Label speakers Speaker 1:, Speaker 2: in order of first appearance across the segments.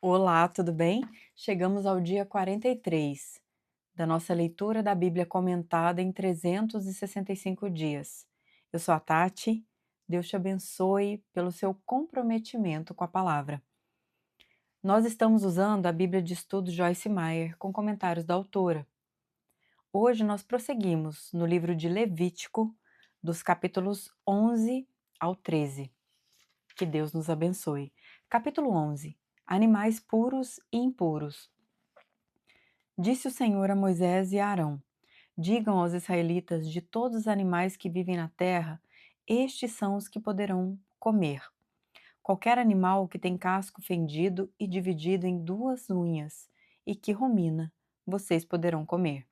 Speaker 1: Olá, tudo bem? Chegamos ao dia 43 da nossa leitura da Bíblia comentada em 365 dias. Eu sou a Tati, Deus te abençoe pelo seu comprometimento com a palavra. Nós estamos usando a Bíblia de Estudo Joyce Meyer com comentários da autora. Hoje nós prosseguimos no livro de Levítico, dos capítulos 11 ao 13. Que Deus nos abençoe. Capítulo 11. Animais puros e impuros. Disse o Senhor a Moisés e a Arão: Digam aos israelitas: de todos os animais que vivem na terra, estes são os que poderão comer. Qualquer animal que tem casco fendido e dividido em duas unhas e que rumina, vocês poderão comer.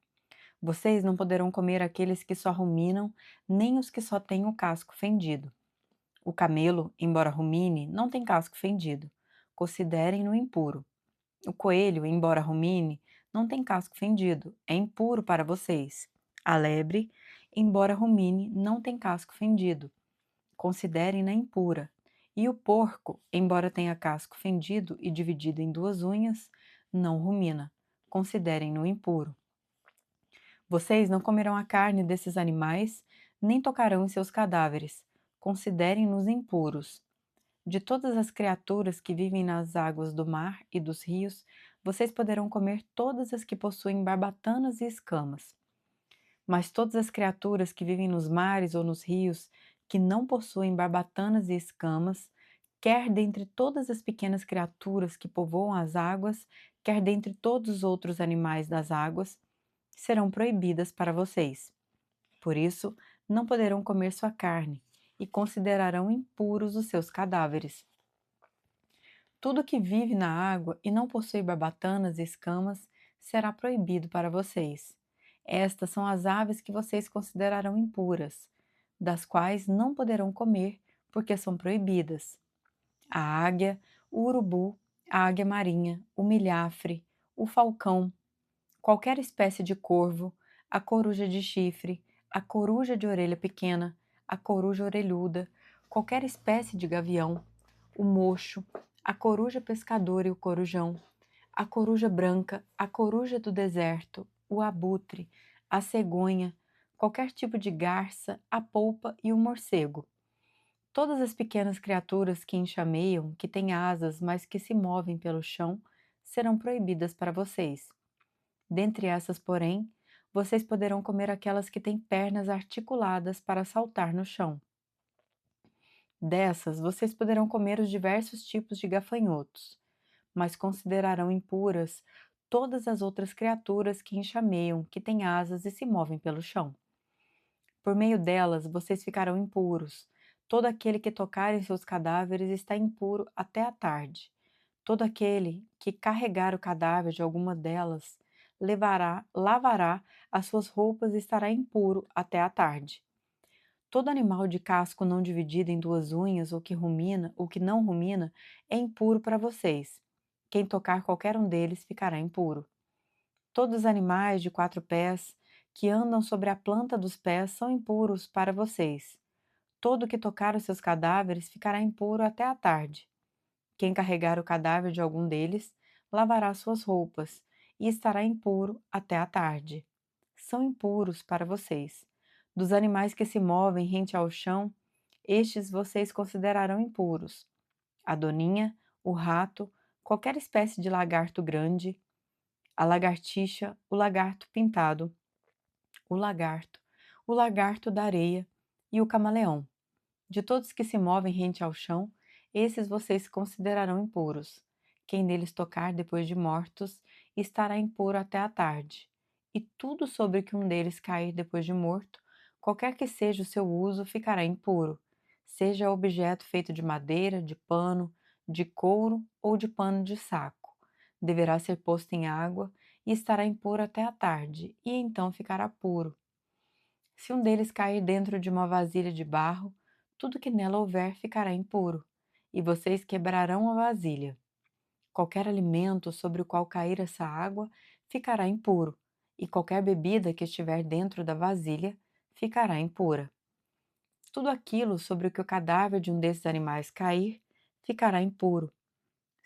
Speaker 1: Vocês não poderão comer aqueles que só ruminam, nem os que só têm o casco fendido. O camelo, embora rumine, não tem casco fendido. Considerem-no impuro. O coelho, embora rumine, não tem casco fendido, é impuro para vocês. A lebre, embora rumine, não tem casco fendido, considerem-na impura. E o porco, embora tenha casco fendido e dividido em duas unhas, não rumina, considerem-no impuro. Vocês não comerão a carne desses animais, nem tocarão em seus cadáveres, considerem-nos impuros. De todas as criaturas que vivem nas águas do mar e dos rios, vocês poderão comer todas as que possuem barbatanas e escamas. Mas todas as criaturas que vivem nos mares ou nos rios, que não possuem barbatanas e escamas, quer dentre todas as pequenas criaturas que povoam as águas, quer dentre todos os outros animais das águas, serão proibidas para vocês. Por isso, não poderão comer sua carne, e considerarão impuros os seus cadáveres. Tudo que vive na água e não possui barbatanas e escamas será proibido para vocês. Estas são as aves que vocês considerarão impuras, das quais não poderão comer, porque são proibidas: a águia, o urubu, a águia marinha, o milhafre, o falcão, qualquer espécie de corvo, a coruja de chifre, a coruja de orelha pequena, a coruja orelhuda, qualquer espécie de gavião, o mocho, a coruja pescadora e o corujão, a coruja branca, a coruja do deserto, o abutre, a cegonha, qualquer tipo de garça, a polpa e o morcego. Todas as pequenas criaturas que enxameiam, que têm asas, mas que se movem pelo chão, serão proibidas para vocês. Dentre essas, porém, vocês poderão comer aquelas que têm pernas articuladas para saltar no chão. Dessas, vocês poderão comer os diversos tipos de gafanhotos, mas considerarão impuras todas as outras criaturas que enxameiam, que têm asas e se movem pelo chão. Por meio delas, vocês ficarão impuros. Todo aquele que tocar em seus cadáveres está impuro até a tarde. Todo aquele que carregar o cadáver de alguma delas lavará as suas roupas e estará impuro até a tarde. Todo animal de casco não dividido em duas unhas ou que rumina ou que não rumina é impuro para vocês. Quem tocar qualquer um deles ficará impuro. Todos os animais de quatro pés que andam sobre a planta dos pés são impuros para vocês. Todo que tocar os seus cadáveres ficará impuro até a tarde. Quem carregar o cadáver de algum deles lavará suas roupas e estará impuro até a tarde. São impuros para vocês. Dos animais que se movem rente ao chão, estes vocês considerarão impuros: a doninha, o rato, qualquer espécie de lagarto grande, a lagartixa, o lagarto pintado, o lagarto da areia e o camaleão. De todos que se movem rente ao chão, esses vocês considerarão impuros. Quem neles tocar depois de mortos estará impuro até a tarde. E tudo sobre que um deles cair depois de morto, qualquer que seja o seu uso, ficará impuro, seja objeto feito de madeira, de pano, de couro ou de pano de saco. Deverá ser posto em água e estará impuro até a tarde, e então ficará puro. Se um deles cair dentro de uma vasilha de barro, tudo que nela houver ficará impuro, e vocês quebrarão a vasilha. Qualquer alimento sobre o qual cair essa água ficará impuro, e qualquer bebida que estiver dentro da vasilha ficará impura. Tudo aquilo sobre o que o cadáver de um desses animais cair ficará impuro.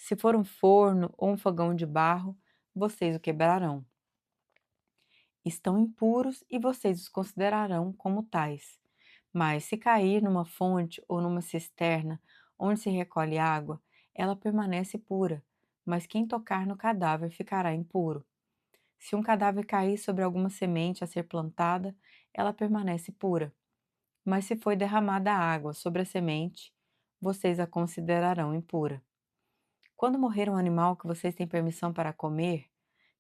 Speaker 1: Se for um forno ou um fogão de barro, vocês o quebrarão. Estão impuros e vocês os considerarão como tais. Mas se cair numa fonte ou numa cisterna onde se recolhe água, ela permanece pura, mas quem tocar no cadáver ficará impuro. Se um cadáver cair sobre alguma semente a ser plantada, ela permanece pura. Mas se foi derramada água sobre a semente, vocês a considerarão impura. Quando morrer um animal que vocês têm permissão para comer,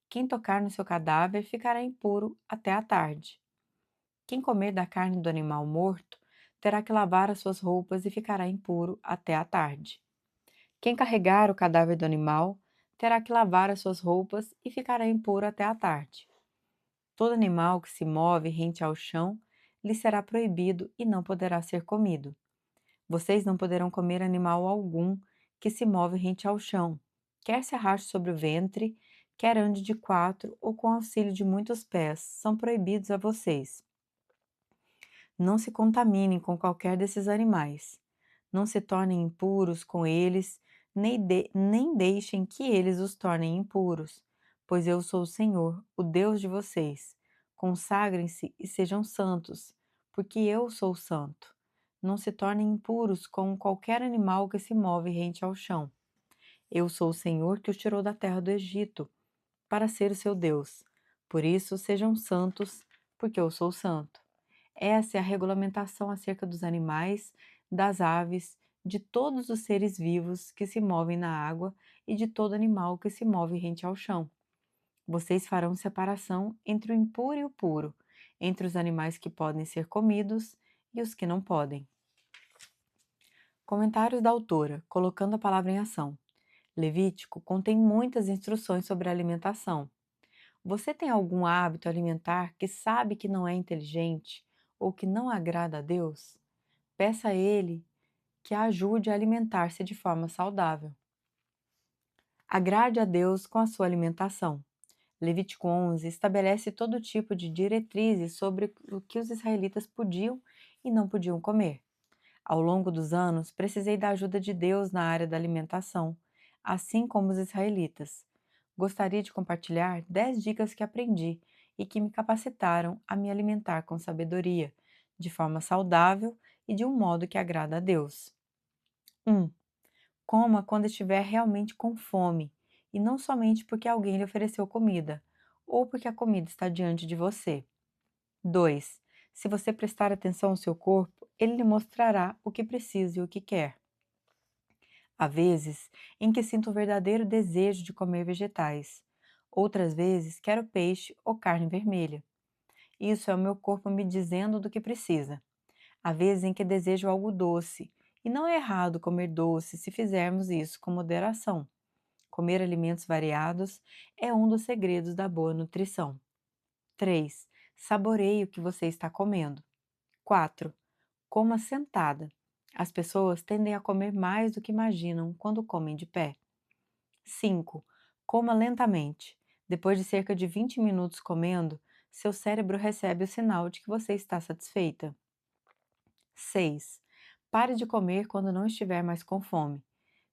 Speaker 1: quem tocar no seu cadáver ficará impuro até a tarde. Quem comer da carne do animal morto terá que lavar as suas roupas e ficará impuro até a tarde. Quem carregar o cadáver do animal terá que lavar as suas roupas e ficará impuro até a tarde. Todo animal que se move rente ao chão lhe será proibido e não poderá ser comido. Vocês não poderão comer animal algum que se move rente ao chão, quer se arraste sobre o ventre, quer ande de 4 ou com auxílio de muitos pés, são proibidos a vocês. Não se contaminem com qualquer desses animais. Não se tornem impuros com eles, nem deixem que eles os tornem impuros, pois eu sou o Senhor, o Deus de vocês. Consagrem-se e sejam santos, porque eu sou santo. Não se tornem impuros com qualquer animal que se move rente ao chão. Eu sou o Senhor que os tirou da terra do Egito, para ser o seu Deus. Por isso, sejam santos, porque eu sou santo. Essa é a regulamentação acerca dos animais, das aves, de todos os seres vivos que se movem na água e de todo animal que se move rente ao chão. Vocês farão separação entre o impuro e o puro, entre os animais que podem ser comidos e os que não podem. Comentários da autora, colocando a palavra em ação. Levítico contém muitas instruções sobre a alimentação. Você tem algum hábito alimentar que sabe que não é inteligente ou que não agrada a Deus? Peça a Ele que a ajude a alimentar-se de forma saudável. Agrade a Deus com a sua alimentação. Levítico 11 estabelece todo tipo de diretrizes sobre o que os israelitas podiam e não podiam comer. Ao longo dos anos, precisei da ajuda de Deus na área da alimentação, assim como os israelitas. Gostaria de compartilhar 10 dicas que aprendi e que me capacitaram a me alimentar com sabedoria, de forma saudável e de um modo que agrada a Deus. 1. Coma quando estiver realmente com fome, e não somente porque alguém lhe ofereceu comida, ou porque a comida está diante de você. 2. Se você prestar atenção ao seu corpo, ele lhe mostrará o que precisa e o que quer. Há vezes em que sinto o verdadeiro desejo de comer vegetais. Outras vezes quero peixe ou carne vermelha. Isso é o meu corpo me dizendo do que precisa. Há vezes em que desejo algo doce, e não é errado comer doce se fizermos isso com moderação. Comer alimentos variados é um dos segredos da boa nutrição. 3. Saboreie o que você está comendo. 4. Coma sentada. As pessoas tendem a comer mais do que imaginam quando comem de pé. 5. Coma lentamente. Depois de cerca de 20 minutos comendo, seu cérebro recebe o sinal de que você está satisfeita. 6. Pare de comer quando não estiver mais com fome.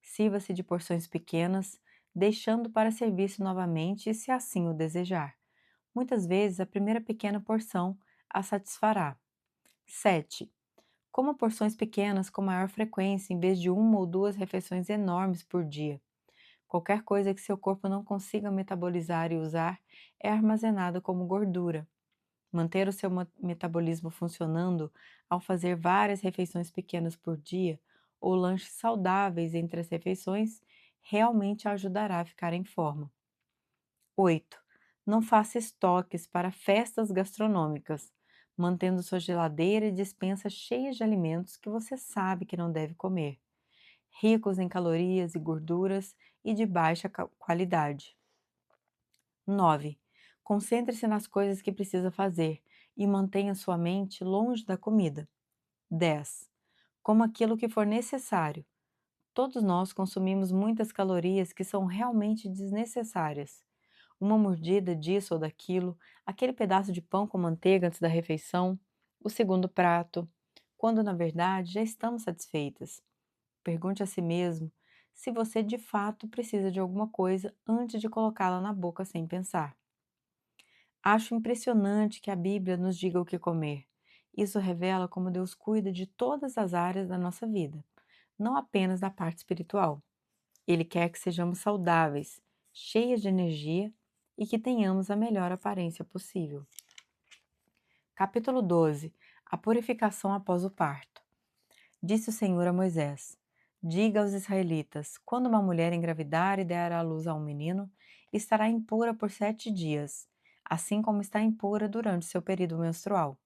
Speaker 1: Sirva-se de porções pequenas, deixando para servir-se novamente se assim o desejar. Muitas vezes a primeira pequena porção a satisfará. 7. Coma porções pequenas com maior frequência em vez de uma ou duas refeições enormes por dia. Qualquer coisa que seu corpo não consiga metabolizar e usar é armazenada como gordura. Manter o seu metabolismo funcionando ao fazer várias refeições pequenas por dia ou lanches saudáveis entre as refeições realmente ajudará a ficar em forma. 8. Não faça estoques para festas gastronômicas, mantendo sua geladeira e despensa cheias de alimentos que você sabe que não deve comer, ricos em calorias e gorduras e de baixa qualidade. 9. Concentre-se nas coisas que precisa fazer e mantenha sua mente longe da comida. 10. Coma aquilo que for necessário. Todos nós consumimos muitas calorias que são realmente desnecessárias. Uma mordida disso ou daquilo, aquele pedaço de pão com manteiga antes da refeição, o segundo prato, quando na verdade já estamos satisfeitas. Pergunte a si mesmo se você de fato precisa de alguma coisa antes de colocá-la na boca sem pensar. Acho impressionante que a Bíblia nos diga o que comer. Isso revela como Deus cuida de todas as áreas da nossa vida, não apenas da parte espiritual. Ele quer que sejamos saudáveis, cheias de energia e que tenhamos a melhor aparência possível. Capítulo 12. A purificação após o parto. Disse o Senhor a Moisés: Diga aos israelitas: quando uma mulher engravidar e der à luz a um menino, estará impura por 7 dias, assim como está impura durante seu período menstrual.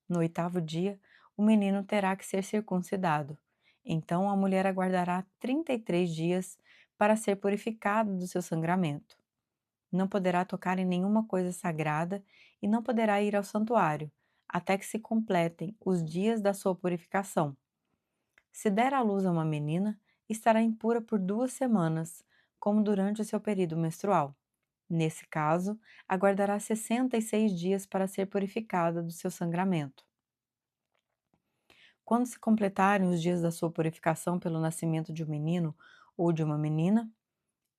Speaker 1: No 8º dia, o menino terá que ser circuncidado. Então a mulher aguardará 33 dias para ser purificada do seu sangramento. Não poderá tocar em nenhuma coisa sagrada e não poderá ir ao santuário, até que se completem os dias da sua purificação. Se der à luz a uma menina, estará impura por 2 semanas, como durante o seu período menstrual. Nesse caso, aguardará 66 dias para ser purificada do seu sangramento. Quando se completarem os dias da sua purificação pelo nascimento de um menino ou de uma menina,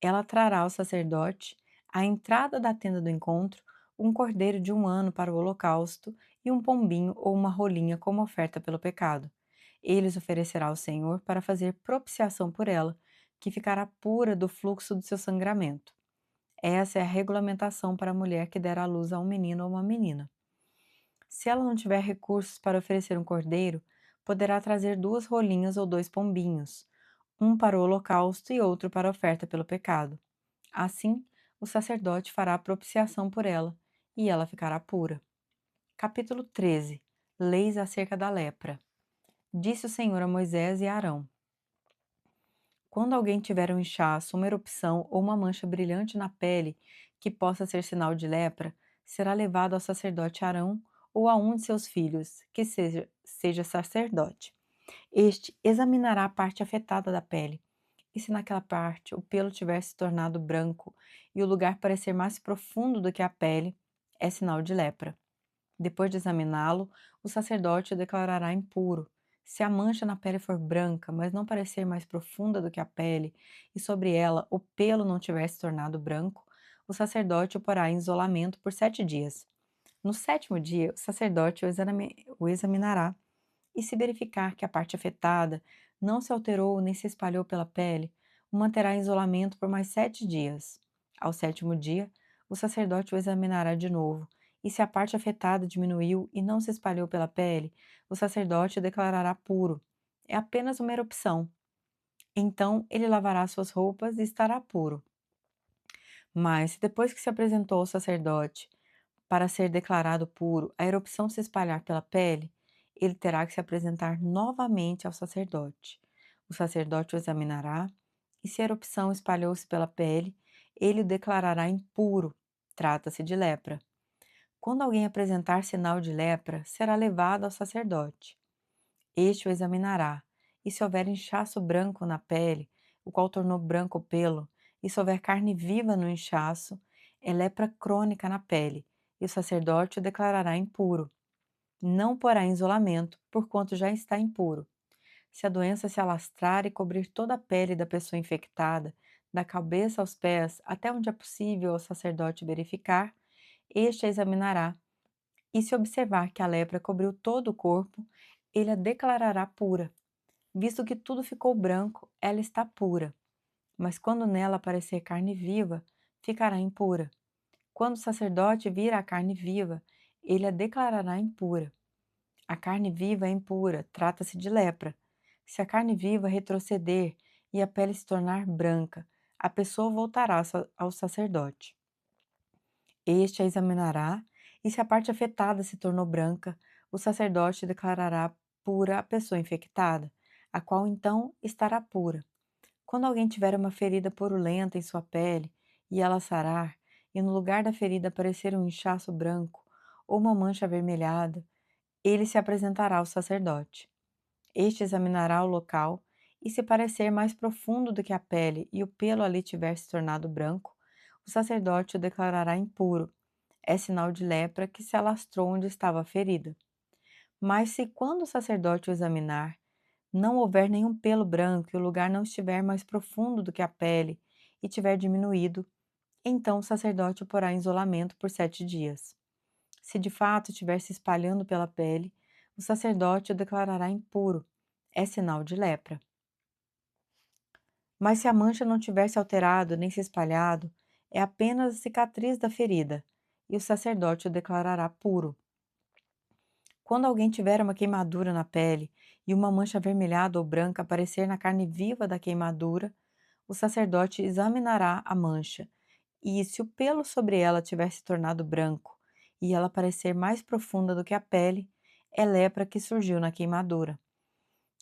Speaker 1: ela trará ao sacerdote, à entrada da tenda do encontro, um cordeiro de 1 ano para o holocausto e um pombinho ou uma rolinha como oferta pelo pecado. Ele os oferecerá ao Senhor para fazer propiciação por ela, que ficará pura do fluxo do seu sangramento. Essa é a regulamentação para a mulher que der à luz a um menino ou uma menina. Se ela não tiver recursos para oferecer um cordeiro, poderá trazer 2 rolinhas ou 2 pombinhos, um para o holocausto e outro para a oferta pelo pecado. Assim, o sacerdote fará a propiciação por ela, e ela ficará pura. Capítulo 13. Leis acerca da lepra. Disse o Senhor a Moisés e a Arão: Quando alguém tiver um inchaço, uma erupção ou uma mancha brilhante na pele que possa ser sinal de lepra, será levado ao sacerdote Arão ou a um de seus filhos, que seja sacerdote. Este examinará a parte afetada da pele, e se naquela parte o pelo tiver se tornado branco e o lugar parecer mais profundo do que a pele, é sinal de lepra. Depois de examiná-lo, o sacerdote o declarará impuro. Se a mancha na pele for branca, mas não parecer mais profunda do que a pele, e sobre ela o pelo não tiver se tornado branco, o sacerdote o porá em isolamento por 7 dias. No 7º dia, o sacerdote o examinará, e se verificar que a parte afetada não se alterou nem se espalhou pela pele, o manterá em isolamento por mais 7 dias. Ao 7º dia, o sacerdote o examinará de novo, e se a parte afetada diminuiu e não se espalhou pela pele, o sacerdote o declarará puro. É apenas uma erupção. Então ele lavará suas roupas e estará puro. Mas se depois que se apresentou ao sacerdote para ser declarado puro, a erupção se espalhar pela pele, ele terá que se apresentar novamente ao sacerdote. O sacerdote o examinará, e se a erupção espalhou-se pela pele, ele o declarará impuro. Trata-se de lepra. Quando alguém apresentar sinal de lepra, será levado ao sacerdote. Este o examinará, e se houver inchaço branco na pele, o qual tornou branco o pelo, e se houver carne viva no inchaço, é lepra crônica na pele, e o sacerdote o declarará impuro. Não o porá em isolamento, porquanto já está impuro. Se a doença se alastrar e cobrir toda a pele da pessoa infectada, da cabeça aos pés, até onde é possível ao sacerdote verificar, este a examinará, e se observar que a lepra cobriu todo o corpo, ele a declarará pura. Visto que tudo ficou branco, ela está pura. Mas quando nela aparecer carne viva, ficará impura. Quando o sacerdote vir a carne viva, ele a declarará impura. A carne viva é impura, trata-se de lepra. Se a carne viva retroceder e a pele se tornar branca, a pessoa voltará ao sacerdote. Este a examinará, e se a parte afetada se tornou branca, o sacerdote declarará pura a pessoa infectada, a qual então estará pura. Quando alguém tiver uma ferida purulenta em sua pele e ela sarar, e no lugar da ferida aparecer um inchaço branco ou uma mancha avermelhada, ele se apresentará ao sacerdote. Este examinará o local, e se parecer mais profundo do que a pele e o pelo ali tiver se tornado branco, o sacerdote o declarará impuro. É sinal de lepra que se alastrou onde estava a ferida. Mas se quando o sacerdote o examinar, não houver nenhum pelo branco e o lugar não estiver mais profundo do que a pele e tiver diminuído, então o sacerdote o porá em isolamento por 7 dias. Se de fato estiver se espalhando pela pele, o sacerdote o declarará impuro. É sinal de lepra. Mas se a mancha não tiver se alterado nem se espalhado, é apenas a cicatriz da ferida, e o sacerdote o declarará puro. Quando alguém tiver uma queimadura na pele e uma mancha avermelhada ou branca aparecer na carne viva da queimadura, o sacerdote examinará a mancha, e se o pelo sobre ela tiver se tornado branco e ela parecer mais profunda do que a pele, é lepra que surgiu na queimadura.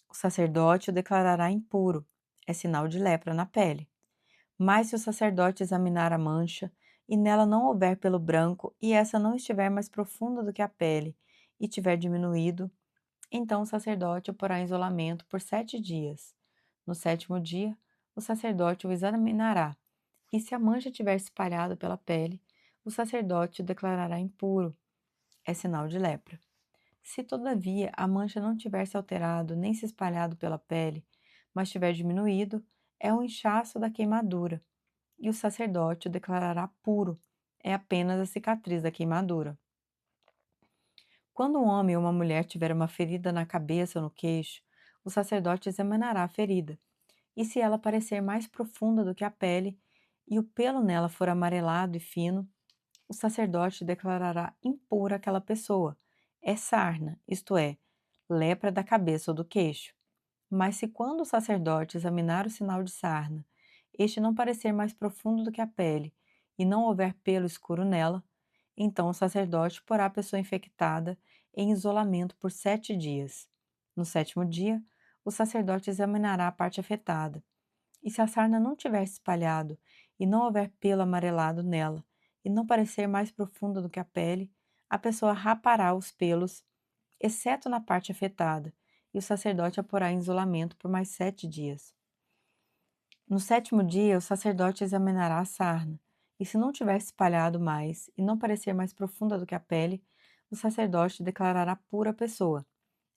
Speaker 1: O sacerdote o declarará impuro, é sinal de lepra na pele. Mas se o sacerdote examinar a mancha e nela não houver pelo branco e essa não estiver mais profunda do que a pele e tiver diminuído, então o sacerdote o porá em isolamento por 7 dias. No sétimo dia, o sacerdote o examinará, e se a mancha tiver se espalhado pela pele, o sacerdote o declarará impuro. É sinal de lepra. Se, todavia, a mancha não tiver se alterado nem se espalhado pela pele, mas tiver diminuído, é um inchaço da queimadura, e o sacerdote o declarará puro. É apenas a cicatriz da queimadura. Quando um homem ou uma mulher tiver uma ferida na cabeça ou no queixo, o sacerdote examinará a ferida, e se ela parecer mais profunda do que a pele e o pelo nela for amarelado e fino, o sacerdote declarará impura aquela pessoa. É sarna, isto é, lepra da cabeça ou do queixo. Mas se quando o sacerdote examinar o sinal de sarna, este não parecer mais profundo do que a pele e não houver pelo escuro nela, então o sacerdote porá a pessoa infectada em isolamento por 7 dias. No sétimo dia, o sacerdote examinará a parte afetada, e se a sarna não tiver se espalhado e não houver pelo amarelado nela e não parecer mais profunda do que a pele, a pessoa rapará os pelos, exceto na parte afetada, e o sacerdote a porá em isolamento por mais 7 dias. No sétimo dia, o sacerdote examinará a sarna, e se não tiver se espalhado mais e não parecer mais profunda do que a pele, o sacerdote declarará pura a pessoa.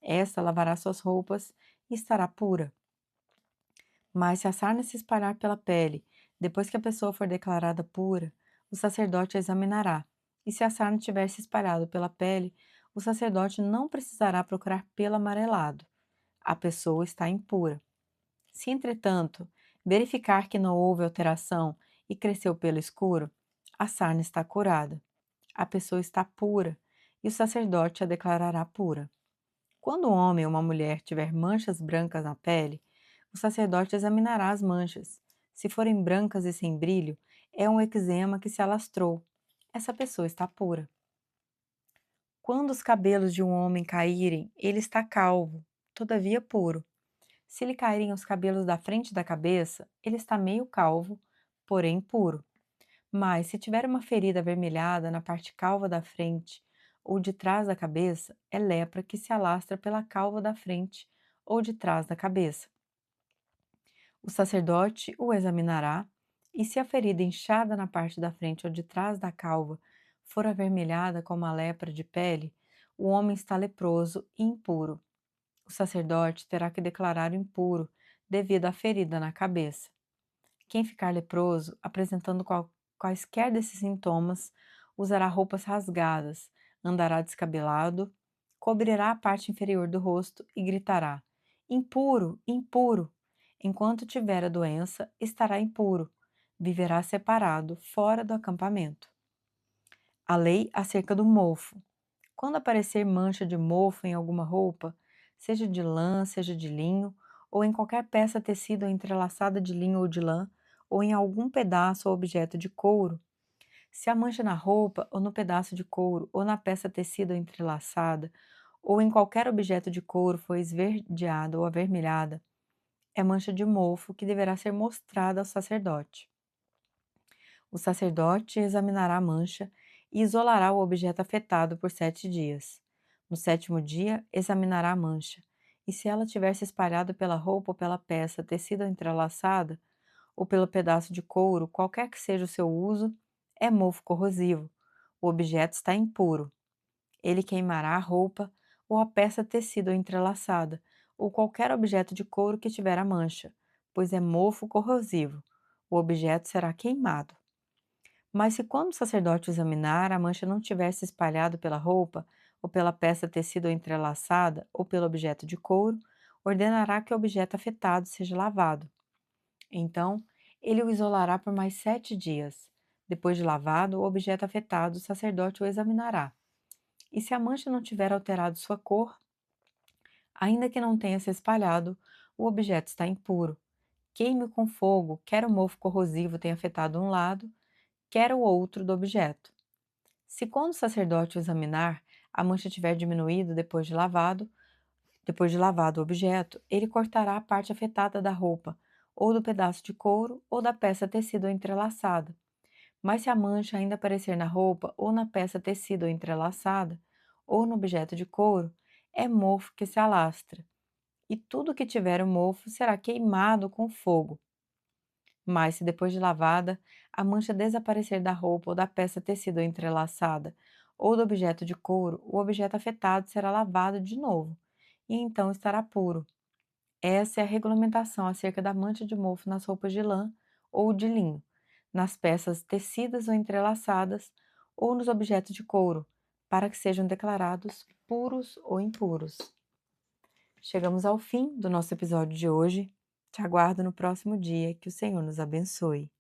Speaker 1: Esta lavará suas roupas e estará pura. Mas se a sarna se espalhar pela pele, depois que a pessoa for declarada pura, o sacerdote a examinará. E se a sarna tiver se espalhado pela pele, o sacerdote não precisará procurar pelo amarelado. A pessoa está impura. Se, entretanto, verificar que não houve alteração e cresceu pelo escuro, a sarna está curada. A pessoa está pura e o sacerdote a declarará pura. Quando um homem ou uma mulher tiver manchas brancas na pele, o sacerdote examinará as manchas. Se forem brancas e sem brilho, é um eczema que se alastrou. Essa pessoa está pura. Quando os cabelos de um homem caírem, ele está calvo, todavia puro. Se lhe caírem os cabelos da frente da cabeça, ele está meio calvo, porém puro. Mas se tiver uma ferida avermelhada na parte calva da frente ou de trás da cabeça, é lepra que se alastra pela calva da frente ou de trás da cabeça. O sacerdote o examinará, e se a ferida inchada na parte da frente ou de trás da calva for avermelhada como a lepra de pele, o homem está leproso e impuro. O sacerdote terá que declarar impuro devido à ferida na cabeça. Quem ficar leproso, apresentando quaisquer desses sintomas, usará roupas rasgadas, andará descabelado, cobrirá a parte inferior do rosto e gritará: Impuro, impuro! Enquanto tiver a doença, estará impuro, viverá separado, fora do acampamento. A lei acerca do mofo. Quando aparecer mancha de mofo em alguma roupa, seja de lã, seja de linho, ou em qualquer peça tecida ou entrelaçada de linho ou de lã, ou em algum pedaço ou objeto de couro, se a mancha na roupa, ou no pedaço de couro, ou na peça tecida ou entrelaçada, ou em qualquer objeto de couro for esverdeada ou avermelhada, é mancha de mofo que deverá ser mostrada ao sacerdote. O sacerdote examinará a mancha e isolará o objeto afetado por 7 dias. No sétimo dia, examinará a mancha, e se ela tiver se espalhado pela roupa ou pela peça tecida ou entrelaçada, ou pelo pedaço de couro, qualquer que seja o seu uso, é mofo corrosivo. O objeto está impuro. Ele queimará a roupa ou a peça tecida ou entrelaçada, ou qualquer objeto de couro que tiver a mancha, pois é mofo corrosivo. O objeto será queimado. Mas se quando o sacerdote o examinar, a mancha não tiver se espalhado pela roupa, ou pela peça tecida ou entrelaçada, ou pelo objeto de couro, ordenará que o objeto afetado seja lavado. Então, ele o isolará por mais 7 dias. Depois de lavado, o objeto afetado, o sacerdote o examinará. E se a mancha não tiver alterado sua cor, ainda que não tenha se espalhado, o objeto está impuro. Queime-o com fogo, quer o mofo corrosivo tenha afetado um lado, quer o outro do objeto. Se quando o sacerdote o examinar, a mancha tiver diminuído depois de lavado o objeto, ele cortará a parte afetada da roupa, ou do pedaço de couro, ou da peça tecida ou entrelaçada. Mas se a mancha ainda aparecer na roupa, ou na peça tecida ou entrelaçada, ou no objeto de couro, é mofo que se alastra, e tudo que tiver o mofo será queimado com fogo. Mas se depois de lavada, a mancha desaparecer da roupa ou da peça tecida ou entrelaçada, ou do objeto de couro, o objeto afetado será lavado de novo, e então estará puro. Essa é a regulamentação acerca da mancha de mofo nas roupas de lã ou de linho, nas peças tecidas ou entrelaçadas, ou nos objetos de couro, para que sejam declarados puros ou impuros. Chegamos ao fim do nosso episódio de hoje. Te aguardo no próximo dia. Que o Senhor nos abençoe.